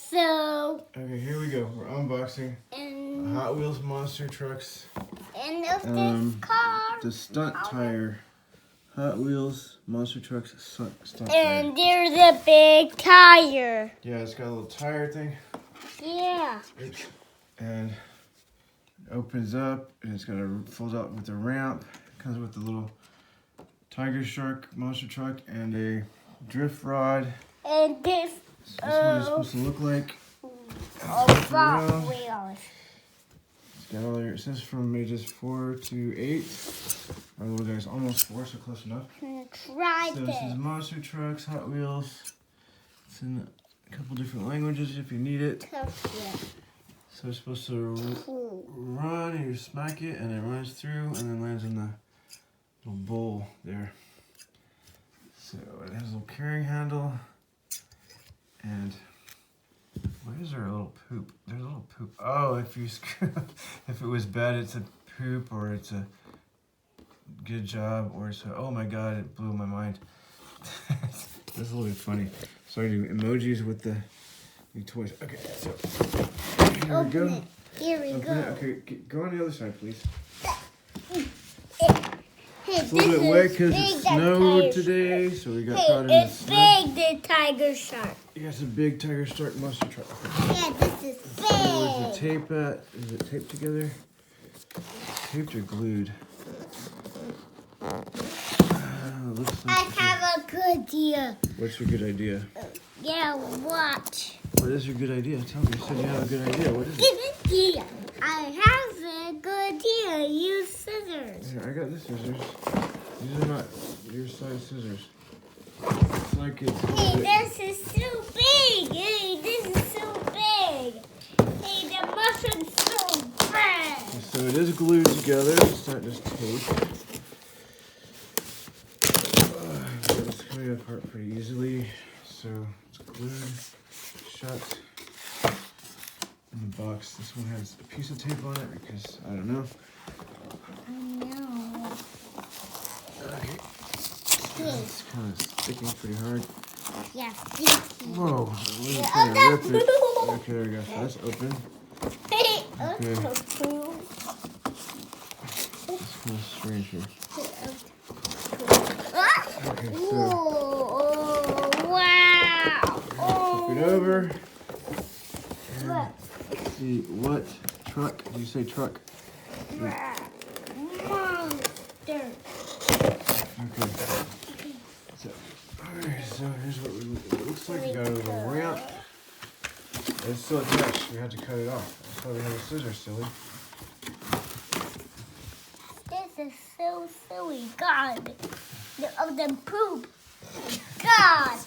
So. Okay, here we go. We're unboxing Hot Wheels monster trucks. And of this car. The Stunt tire. Hot Wheels monster trucks Stunt tire. And there's a big tire. Yeah, it's got a little tire thing. Yeah. Oops. And it opens up, and it's got a folds out with a ramp. It comes with a little Tiger Shark monster truck and a drift rod. And this. That's what it's supposed to look like. Front wheels. It's got all your, it says from ages 4 to 8. Our little guy's almost 4, so close enough. Try so this. This is monster trucks, Hot Wheels. It's in a couple different languages if you need it. So it's supposed to run, and you smack it, and it runs through, and then lands in the little bowl there. So it has a little carrying handle, and why is there a little poop? There's a little poop. Oh, if you if it was bad, it's a poop, or it's a good job, or it's a, oh my god, it blew my mind. That's a little bit funny. So I do emojis with the new toys. Okay, so here we go. Here we go. Okay, go on the other side, please. Hey, it's a little bit wet because it snowed today, so we got caught in the snow. It's big, the Tiger Shark. You got some big Tiger Shark monster truck. Yeah, this is big. So where's the tape at? Is it taped together? Taped or glued? Looks like I have a good idea. What's your good idea? Yeah, watch. What is your good idea? Tell me. You said you have a good idea. What is it? Good idea. I have a good idea. Use scissors. Here, I got the scissors. These are not your size scissors. It's like it's. Hey, this is so big. Hey, this is so big. Hey, the mushroom's so big. So it is glued together. It's not just tape. It's coming apart pretty easily. So it's glued shut in the box. This one has a piece of tape on it because I don't know. I know. Okay. It's kind of sticking pretty hard. Yeah, sticky. Whoa. I'm gonna rip it. Okay, there we go. So that's open. Hey, Okay. that's cool. It's kind of strange here. Okay, so. Oh, wow. Flip it over. And let's see, what truck? Did you say truck? Monster. Okay. So, alright, so here's what it looks like. We got a little ramp. It's still attached. We had to cut it off. That's why we have a scissors, silly. This is so silly. God. Of the poop. God.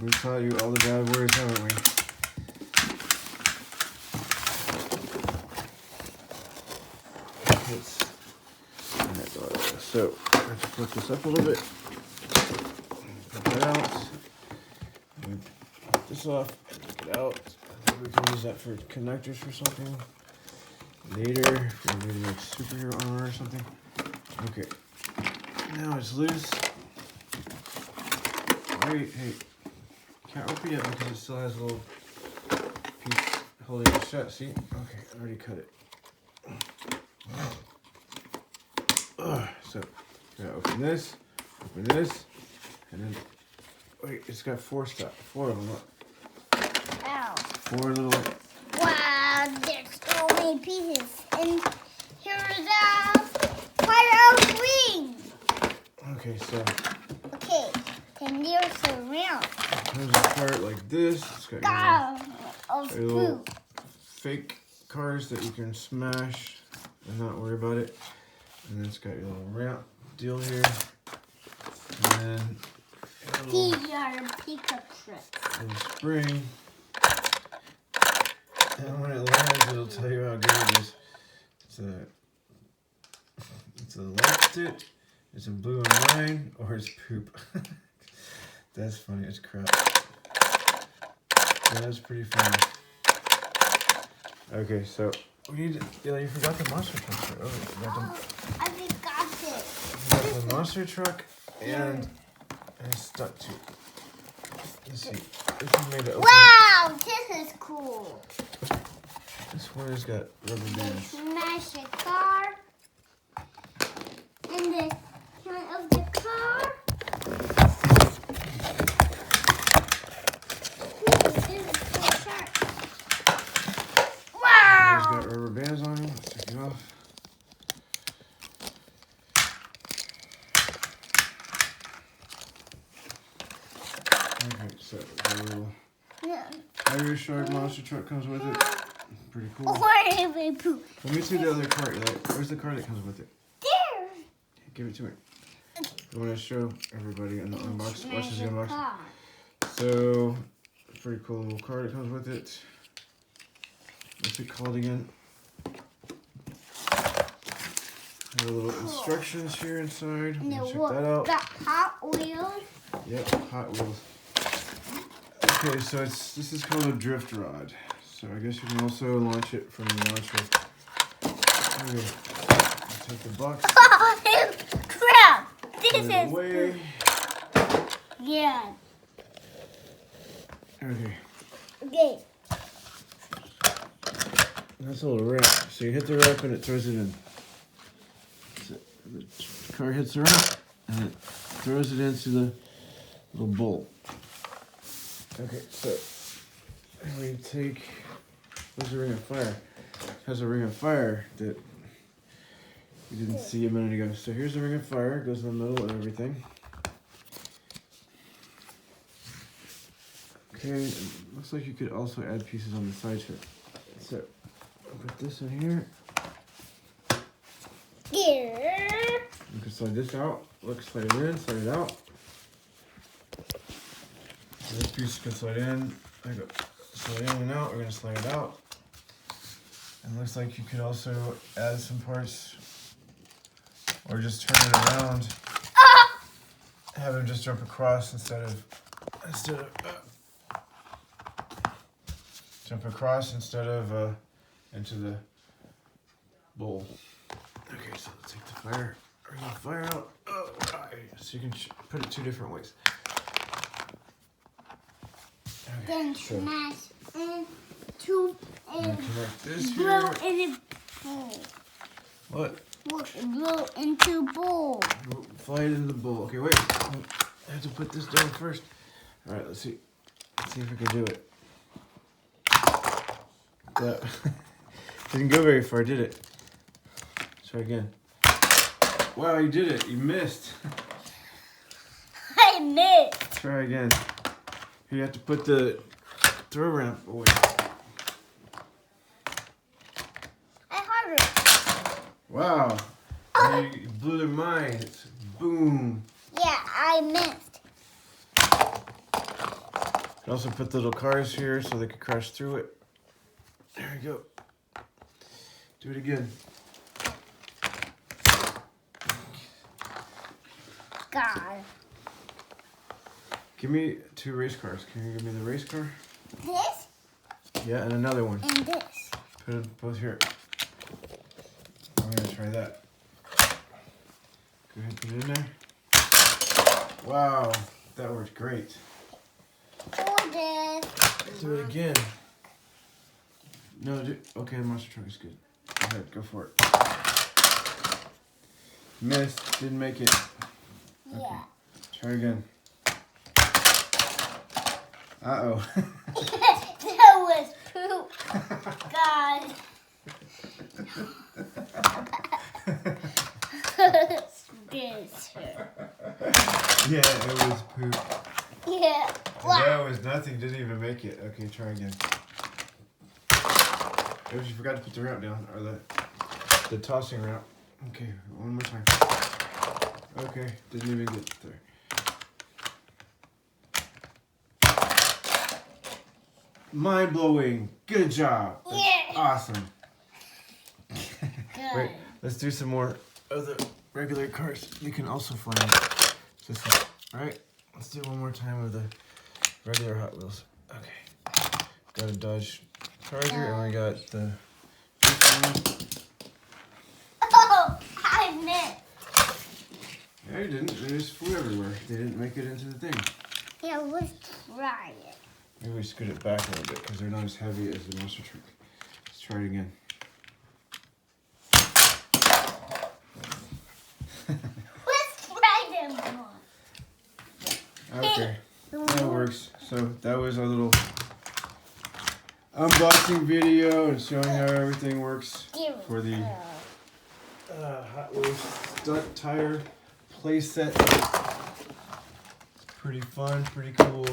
We taught you all the bad words, haven't we? So I have to flip this up a little bit. Put that out. And pop this off. Take it out. We can use that for connectors for something later. If we're doing like superhero armor or something. Okay. Now it's loose. Wait, hey. Can't open it because it still has a little piece holding it shut. See? Okay, I already cut it. So, gotta open this, and then, wait, it's got 4 of them, look. Ow. 4 little. Wow, there's so many pieces. And here's a fire wing. Okay, so. Okay, then there's a ramp. There's a part like this. It's got Of your little poop. fake cars that you can smash and not worry about it. And then it's got your little ramp deal here. And then a little spring. And when it lands, it'll tell you how good it is. It's a liked it, it's a blue and mine, or it's poop. That's funny, it's crap. That's pretty funny. Okay, so we need. Yeah, you forgot the monster truck. Oh, you got I forgot it. you got the monster truck and a stunt tube. Let's see. This one made it open. Wow, this is cool. This one has got rubber bands. Smash the car. And the front of the car. This is so sharp. It's Wow. got rubber bands on it. Let's take it off. Okay, so the little Irish Shark monster truck comes with it. Pretty cool. Or if I poop. Let me see the other cart. Where's the cart that comes with it? There. Give it to me. I want to show everybody in the unbox. Watch this unbox. Car. So, pretty cool little card that comes with it. What's it called again? There are little instructions here inside. No, Check that out. got Hot Wheels. Yep, Hot Wheels. Okay, so this is called a drift rod. So I guess you can also launch it from the launcher. Okay, take the box. Crap! This Put it is away. yeah. Okay. Okay. That's a little ramp. So you hit the ramp and it throws it in. So the car hits the ramp and it throws it into the little bowl. Okay, so we take. Where's the ring of fire? It has a ring of fire that you didn't see a minute ago. So here's the ring of fire. It goes in the middle and everything. Okay, it looks like you could also add pieces on the side to it. So I'll put this in here. Here. You can slide this out. Look, slide it in, slide it out. So this piece can slide in. There you go. Slide in and out. We're going to slide it out. And it looks like you could also add some parts or just turn it around. Have him just jump across instead of jump across instead of into the bowl. Okay, so let's take the fire out. Oh, right. So you can put it two different ways. Okay, Then so smash into and connect this blow here. in a bowl. What? Blow into bowl. Fly it into the bowl. Okay, wait. I have to put this down first. All right, let's see. Let's see if we can do it. That didn't go very far, did it? Try again. Wow, you did it. You missed. I missed. Try again. You have to put the throw ramp away. I heard it. Wow. You blew their mind. It's boom. Yeah, I missed. You can also put the little cars here so they could crash through it. There you go. Do it again. God. Give me 2 race cars. Can you give me the race car? This Yeah, and another one. and this. Put them both here. I'm gonna try that. Go ahead and put it in there. Wow, that worked great. Or this. Do it again. No, okay, monster truck is good. Go ahead, go for it. Missed, didn't make it. Okay. Yeah. Try again. Uh-oh. That was poop. God. This. Yeah, it was poop. Yeah. That was nothing, didn't even make it. Okay, try again. Oh, you forgot to put the ramp down, or the tossing ramp. Okay, one more time. Okay, didn't even get there. Mind-blowing. Good job. That's Yeah. awesome. Good. Wait, let's do some more of the regular cars. You can also fly out. This is, right? Let's do one more time of the regular Hot Wheels. Okay. Got a Dodge Charger, and we got the Oh, I missed. Yeah, you didn't. They just flew everywhere. They didn't make it into the thing. Here, let's try it. Maybe we scoot it back a little bit because they're not as heavy as the monster truck. Let's try it again. Let's try them more. Okay, that works. So that was our little unboxing video and showing how everything works for the Hot Wheels Stunt tire playset. Pretty fun, pretty cool.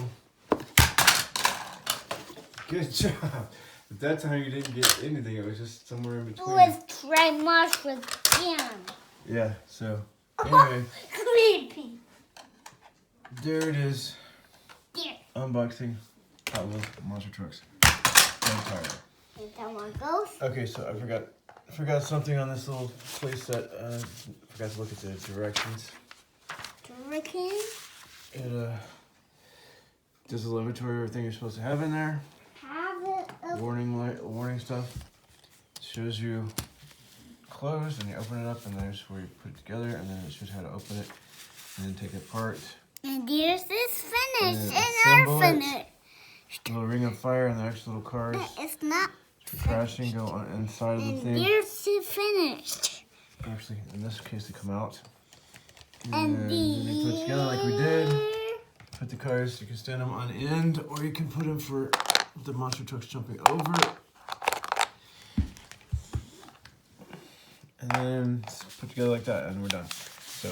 Good job. But that time you didn't get anything. It was just somewhere in between. Let's try mushrooms again. Yeah, so anyway. Creepy. There it is. There. Unboxing Hot Wheels monster trucks. Tire. And that one goes. Okay, so I forgot something on this little playset. Forgot to look at the directions. It does the inventory of everything you're supposed to have in there. Warning light, warning stuff. It shows you closed, and you open it up, and there's where you put it together, and then it shows how to open it, and then take it apart. And there's this finished, and assemble our it. finished. A little ring of fire, and the extra little cars. It's not. For crashing, go on inside of the And thing. there's it finished. Actually, in this case, they come out. And then you put it together like we did. Put the cars, you can stand them on end, or you can put them for the monster trucks jumping over. And then put together like that, and we're done. So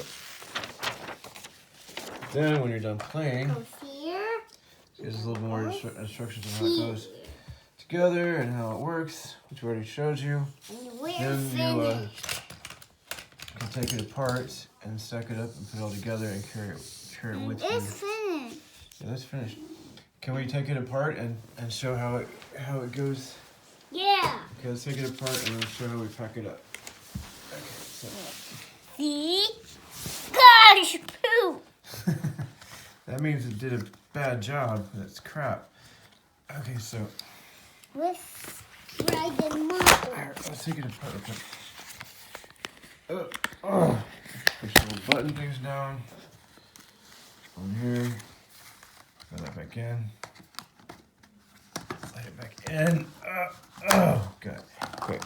then when you're done playing, Goes here. there's a little more instructions on how it goes together and how it works, which we already showed you. And we're Then finished. you can take it apart and stack it up and put it all together and carry it with you. It's finished. Yeah, that's finished. Can we take it apart and show how it goes? Yeah. Okay, let's take it apart and then show how we pack it up. Okay, so. See? Gosh, poop. That means it did a bad job. That's crap. Okay, so. Let's try the motor. Alright, let's take it apart real quick. Push the little button things down. On here. Put that back in. Slide it back in. Good. Okay.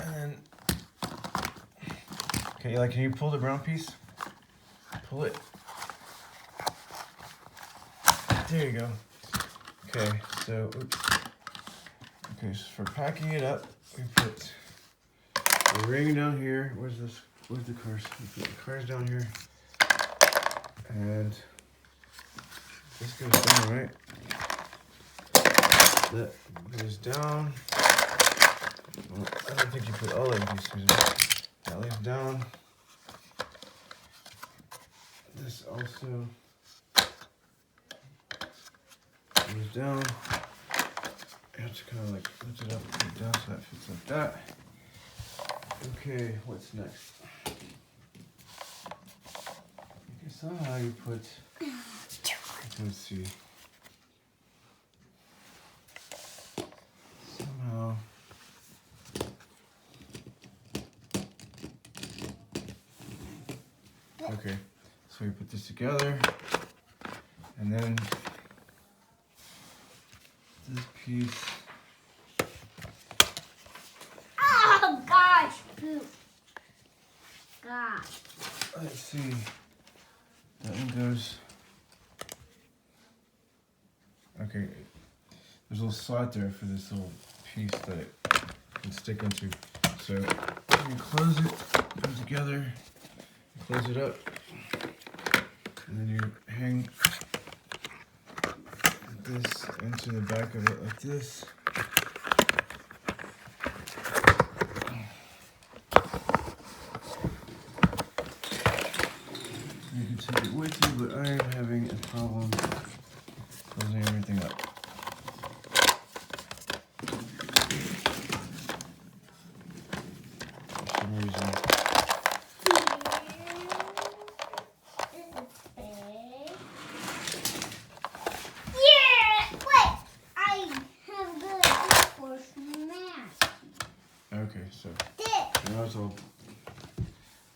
And then. Okay, like, can you pull the brown piece? Pull it. There you go. Okay, so, oops. Okay, so for packing it up, we put the ring down here. Where's this? Where's the cars? We put the cars down here. And this goes down, right? That goes down. Well, I don't think you put all of these pieces. That lays down. This also goes down. You have to kind of like lift it up and put it down so that fits like that. Okay, what's next? Okay, somehow you put, let's see. Somehow. Okay, so we put this together, and then this piece. Oh, gosh, poop. Gosh. Let's see. That one goes. Okay, there's a little slot there for this little piece that it can stick into. So you close it, put it together, close it up, and then you hang this into the back of it like this. You can take it with you, but I am having a problem closing everything up. For some reason. Okay, so now it's all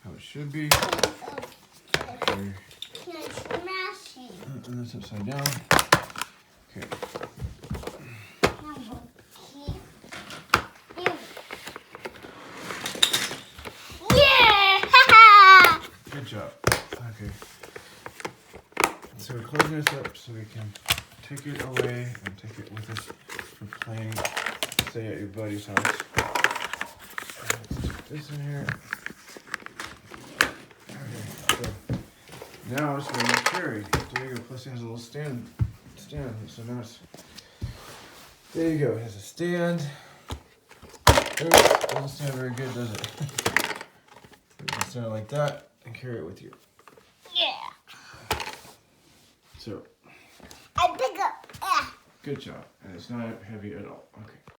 how it should be. Okay. and that's upside down. Okay. Yeah! Good job. Okay. So we're closing this up so we can take it away and take it with us for playing, say, at your buddy's house. Let's stick this in here. Okay, so now it's going to carry. There you go. Plus it has a little stand. So now it's, there you go. It has a stand. Oops, doesn't stand very good, does it? You can stand it like that and carry it with you. Yeah. So, I pick up. good job. And it's not heavy at all. Okay.